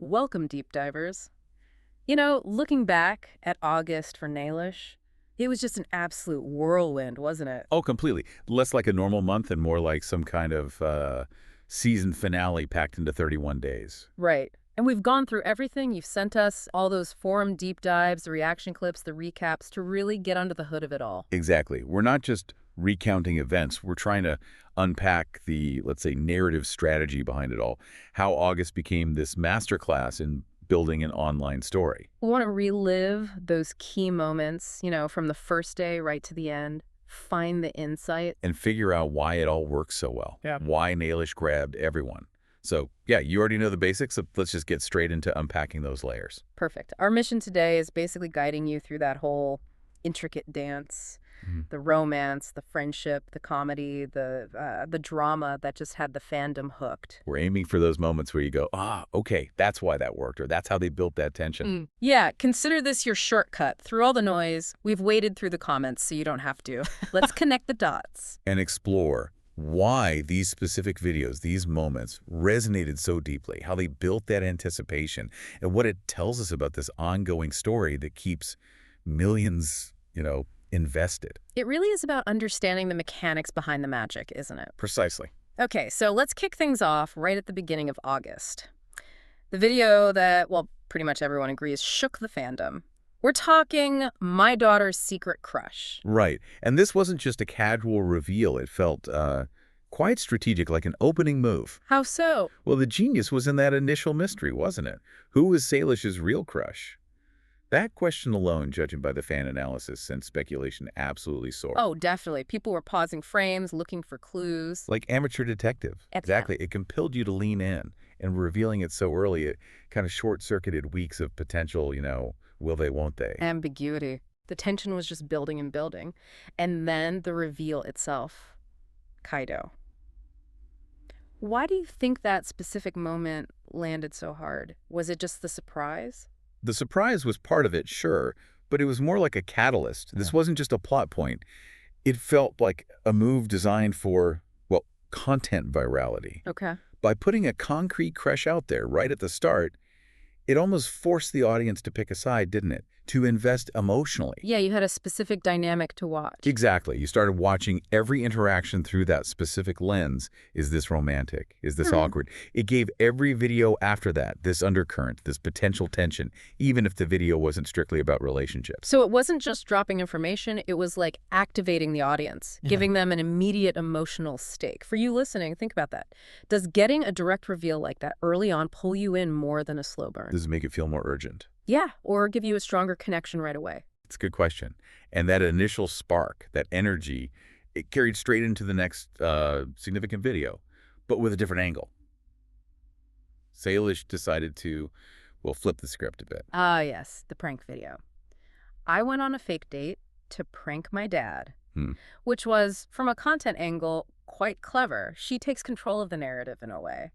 Welcome, deep divers. Looking back at August for Nalish, it was just an absolute whirlwind, wasn't it? Oh, completely. Less like a normal month and more like some kind of season finale packed into 31 days. Right. And we've gone through everything. You've sent us all those forum deep dives, the reaction clips, the recaps to really get under the hood of it all. Exactly. We're not just recounting events. We're trying to unpack the, let's say, narrative strategy behind it all. How August became this masterclass in building an online story. We want to relive those key moments, from the first day right to the end, find the insight. And figure out why it all works so well. Yeah. Why Nalish grabbed everyone. So, yeah, you already know the basics, so let's just get straight into unpacking those layers. Perfect. Our mission today is basically guiding you through that whole intricate dance, the romance, the friendship, the comedy, the drama that just had the fandom hooked. We're aiming for those moments where you go, okay, that's why that worked, or that's how they built that tension. Yeah, consider this your shortcut. Through all the noise, we've waded through the comments so you don't have to. Let's connect the dots. And explore why these specific videos, these moments, resonated so deeply, how they built that anticipation, and what it tells us about this ongoing story that keeps millions, invested. It really is about understanding the mechanics behind the magic, isn't it? Precisely. Okay, so let's kick things off right at the beginning of August. The video that, well, pretty much everyone agrees shook the fandom. We're talking My Daughter's Secret Crush. Right. And this wasn't just a casual reveal. It felt quite strategic, like an opening move. How so? Well, the genius was in that initial mystery, wasn't it? Who was Salish's real crush? That question alone, judging by the fan analysis, sent speculation absolutely soaring. Oh, definitely. People were pausing frames, looking for clues. Like amateur detective. Exactly. It compelled you to lean in, and revealing it so early, it kind of short-circuited weeks of potential, will they, won't they? Ambiguity. The tension was just building and building. And then the reveal itself. Kaido. Why do you think that specific moment landed so hard? Was it just the surprise? The surprise was part of it, sure, but it was more like a catalyst. This wasn't just a plot point. It felt like a move designed for, well, content virality. Okay. By putting a concrete crush out there right at the start, it almost forced the audience to pick a side, didn't it? To invest emotionally. Yeah, you had a specific dynamic to watch. Exactly. You started watching every interaction through that specific lens. Is this romantic? Is this awkward? It gave every video after that this undercurrent, this potential tension, even if the video wasn't strictly about relationships. So it wasn't just dropping information, it was like activating the audience, giving them an immediate emotional stake. For you listening, think about that. Does getting a direct reveal like that early on pull you in more than a slow burn? Does it make it feel more urgent? Yeah, or give you a stronger connection right away. It's a good question. And that initial spark, that energy, it carried straight into the next significant video, but with a different angle. Salish decided to, well, flip the script a bit. Ah, yes, the prank video. I went on a fake date to prank my dad, which was, from a content angle, quite clever. She takes control of the narrative in a way.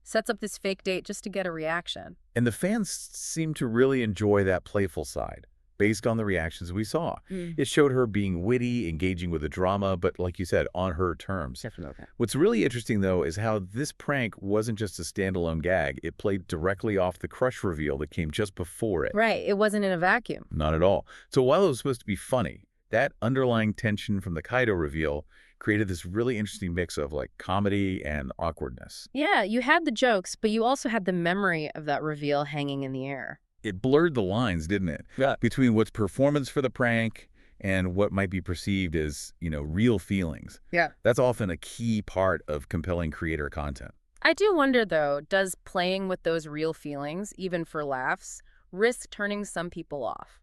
Sets up this fake date just to get a reaction. And the fans seemed to really enjoy that playful side, based on the reactions we saw. It showed her being witty, engaging with the drama, but like you said, on her terms. Definitely. What's really interesting, though, is how this prank wasn't just a standalone gag. It played directly off the crush reveal that came just before it. Right, it wasn't in a vacuum. Not at all. So while it was supposed to be funny, that underlying tension from the Kaido reveal created this really interesting mix of like comedy and awkwardness. Yeah, you had the jokes, but you also had the memory of that reveal hanging in the air. It blurred the lines, didn't it? Yeah. Between what's performance for the prank and what might be perceived as, real feelings. Yeah. That's often a key part of compelling creator content. I do wonder, though, does playing with those real feelings, even for laughs, risk turning some people off?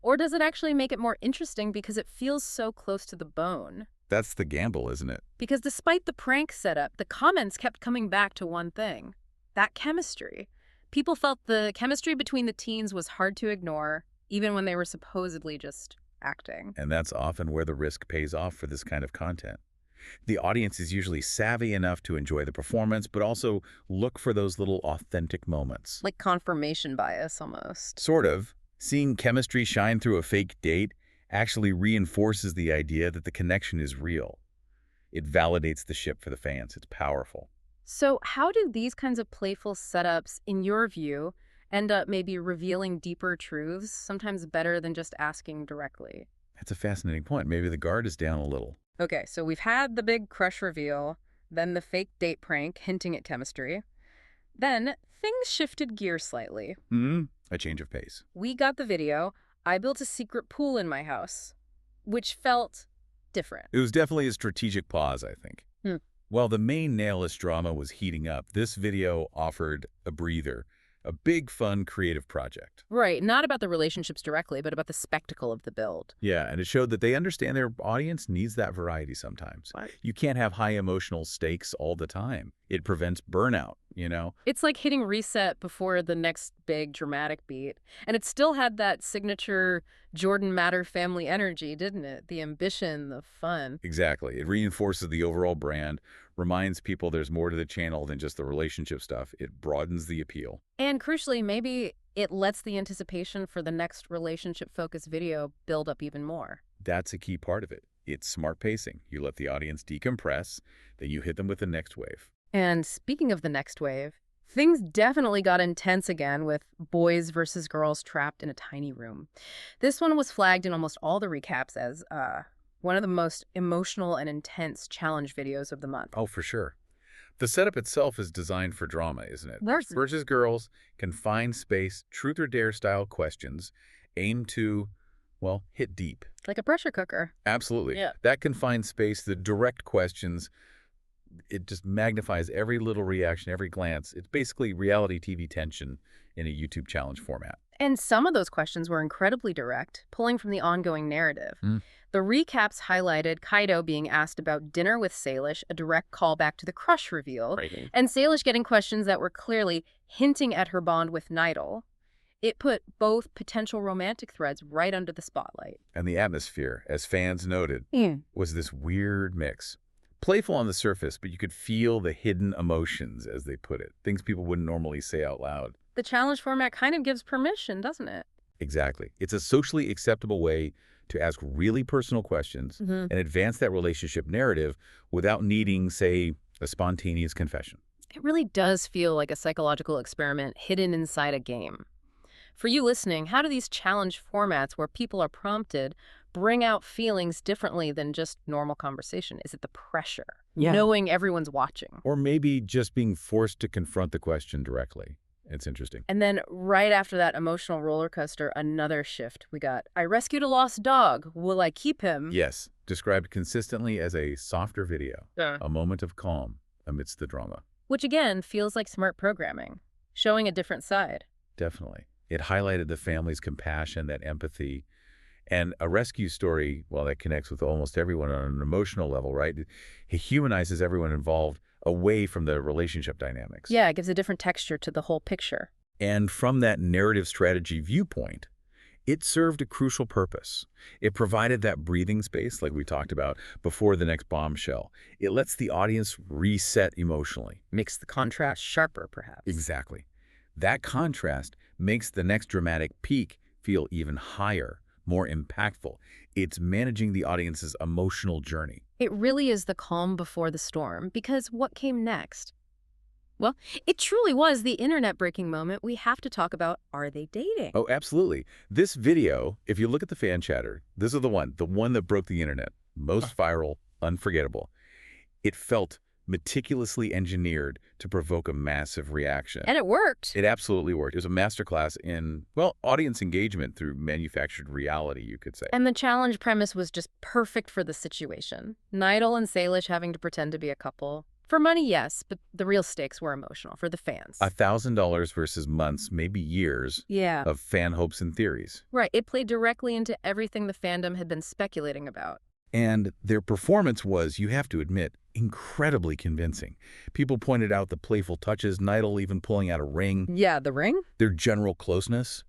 Or does it actually make it more interesting because it feels so close to the bone? That's the gamble, isn't it? Because despite the prank setup, the comments kept coming back to one thing. That chemistry. People felt the chemistry between the teens was hard to ignore, even when they were supposedly just acting. And that's often where the risk pays off for this kind of content. The audience is usually savvy enough to enjoy the performance, but also look for those little authentic moments. Like confirmation bias, almost. Sort of. Seeing chemistry shine through a fake date actually reinforces the idea that the connection is real. It validates the ship for the fans. It's powerful. So how do these kinds of playful setups, in your view, end up maybe revealing deeper truths, sometimes better than just asking directly? That's a fascinating point. Maybe the guard is down a little. Okay, so we've had the big crush reveal, then the fake date prank hinting at chemistry. Then things shifted gears slightly. A change of pace. We got the video. I built a secret pool in my house, which felt different. It was definitely a strategic pause, I think. Hmm. While the main Nalish drama was heating up, this video offered a breather, a big, fun, creative project. Right, not about the relationships directly, but about the spectacle of the build. Yeah, and it showed that they understand their audience needs that variety sometimes. What? You can't have high emotional stakes all the time. It prevents burnout, It's like hitting reset before the next big dramatic beat. And it still had that signature Jordan Matter family energy, didn't it? The ambition, the fun. Exactly. It reinforces the overall brand, reminds people there's more to the channel than just the relationship stuff. It broadens the appeal. And crucially, maybe it lets the anticipation for the next relationship-focused video build up even more. That's a key part of it. It's smart pacing. You let the audience decompress, then you hit them with the next wave. And speaking of the next wave, things definitely got intense again with boys versus girls trapped in a tiny room. This one was flagged in almost all the recaps as one of the most emotional and intense challenge videos of the month. Oh, for sure. The setup itself is designed for drama, isn't it? Versus girls, confined space, truth or dare style questions, aim to, well, hit deep. Like a pressure cooker. Absolutely. Yeah. That confined space, the direct questions, it just magnifies every little reaction, every glance. It's basically reality TV tension in a YouTube challenge format. And some of those questions were incredibly direct, pulling from the ongoing narrative. The recaps highlighted Kaido being asked about dinner with Salish, a direct callback to the crush reveal, Right. and Salish getting questions that were clearly hinting at her bond with Nidal. It put both potential romantic threads right under the spotlight. And the atmosphere, as fans noted, was this weird mix. Playful on the surface, but you could feel the hidden emotions, as they put it, things people wouldn't normally say out loud. The challenge format kind of gives permission, doesn't it? Exactly. It's a socially acceptable way to ask really personal questions and advance that relationship narrative without needing, say, a spontaneous confession. It really does feel like a psychological experiment hidden inside a game. For you listening, how do these challenge formats where people are prompted bring out feelings differently than just normal conversation? Is it the pressure? Yeah. Knowing everyone's watching? Or maybe just being forced to confront the question directly. It's interesting. And then right after that emotional roller coaster, another shift. We got, I rescued a lost dog. Will I keep him? Yes, described consistently as a softer video, a moment of calm amidst the drama. Which again feels like smart programming, showing a different side. Definitely. It highlighted the family's compassion, that empathy, and a rescue story, well, that connects with almost everyone on an emotional level, right? It humanizes everyone involved away from the relationship dynamics. Yeah, it gives a different texture to the whole picture. And from that narrative strategy viewpoint, it served a crucial purpose. It provided that breathing space, like we talked about, before the next bombshell. It lets the audience reset emotionally. Makes the contrast sharper, perhaps. Exactly. That contrast makes the next dramatic peak feel even higher, more impactful. It's managing the audience's emotional journey. It really is the calm before the storm, because what came next? Well, it truly was the internet-breaking moment we have to talk about. Are they dating? Oh, absolutely. This video, if you look at the fan chatter, this is the one that broke the internet. Most viral, unforgettable. It felt meticulously engineered to provoke a massive reaction. And it worked. It absolutely worked. It was a masterclass in, well, audience engagement through manufactured reality, you could say. And the challenge premise was just perfect for the situation. Nidal and Salish having to pretend to be a couple. For money, yes, but the real stakes were emotional for the fans. $1,000 versus months, maybe years, of fan hopes and theories. Right. It played directly into everything the fandom had been speculating about. And their performance was, you have to admit, incredibly convincing. People pointed out the playful touches, Nidal even pulling out a ring. Yeah, the ring? Their general closeness.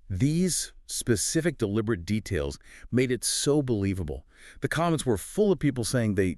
These specific, deliberate details made it so believable. The comments were full of people saying they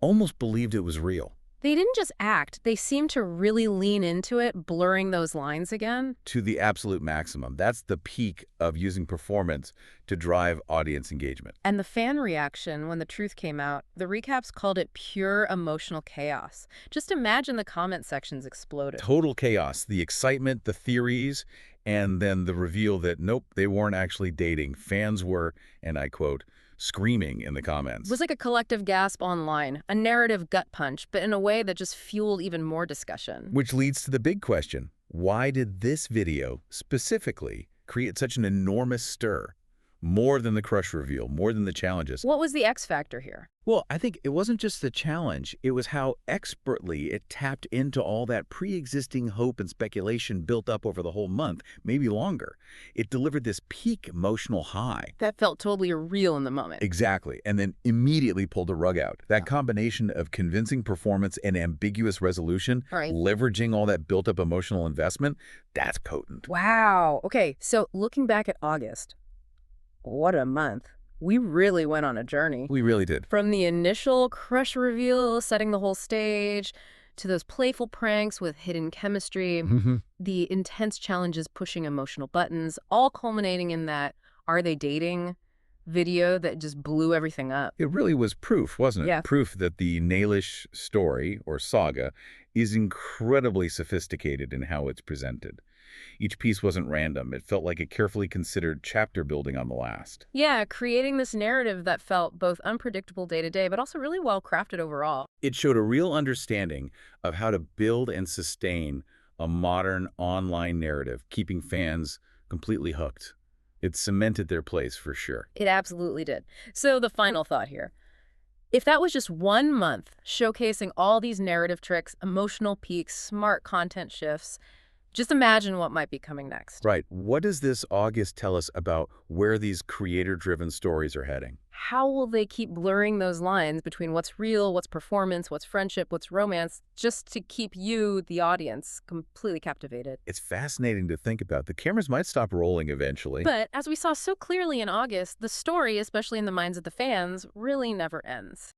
almost believed it was real. They didn't just act, they seemed to really lean into it, blurring those lines again. To the absolute maximum. That's the peak of using performance to drive audience engagement. And the fan reaction when the truth came out, the recaps called it pure emotional chaos. Just imagine the comment sections exploded. Total chaos. The excitement, the theories, and then the reveal that, nope, they weren't actually dating. Fans were, and I quote, screaming in the comments. It was like a collective gasp online, a narrative gut punch, but in a way that just fueled even more discussion. Which leads to the big question. Why did this video specifically create such an enormous stir? More than the crush reveal, more than the challenges. What was the X factor here? Well, I think it wasn't just the challenge. It was how expertly it tapped into all that pre-existing hope and speculation built up over the whole month, maybe longer. It delivered this peak emotional high. That felt totally real in the moment. Exactly, and then immediately pulled the rug out. That combination of convincing performance and ambiguous resolution, Right. leveraging all that built-up emotional investment, that's potent. Wow. Okay, so looking back at August, what a month. We really went on a journey. We really did. From the initial crush reveal, setting the whole stage, to those playful pranks with hidden chemistry, the intense challenges pushing emotional buttons, all culminating in that "Are they dating?" video that just blew everything up. It really was proof, wasn't it? Yeah. Proof that the Nalish story, or saga, is incredibly sophisticated in how it's presented. Each piece wasn't random. It felt like a carefully considered chapter building on the last. Yeah, creating this narrative that felt both unpredictable day to day, but also really well crafted overall. It showed a real understanding of how to build and sustain a modern online narrative, keeping fans completely hooked. It cemented their place for sure. It absolutely did. So the final thought here. If that was just 1 month showcasing all these narrative tricks, emotional peaks, smart content shifts, just imagine what might be coming next. Right. What does this August tell us about where these creator-driven stories are heading? How will they keep blurring those lines between what's real, what's performance, what's friendship, what's romance, just to keep you, the audience, completely captivated? It's fascinating to think about. The cameras might stop rolling eventually. But as we saw so clearly in August, the story, especially in the minds of the fans, really never ends.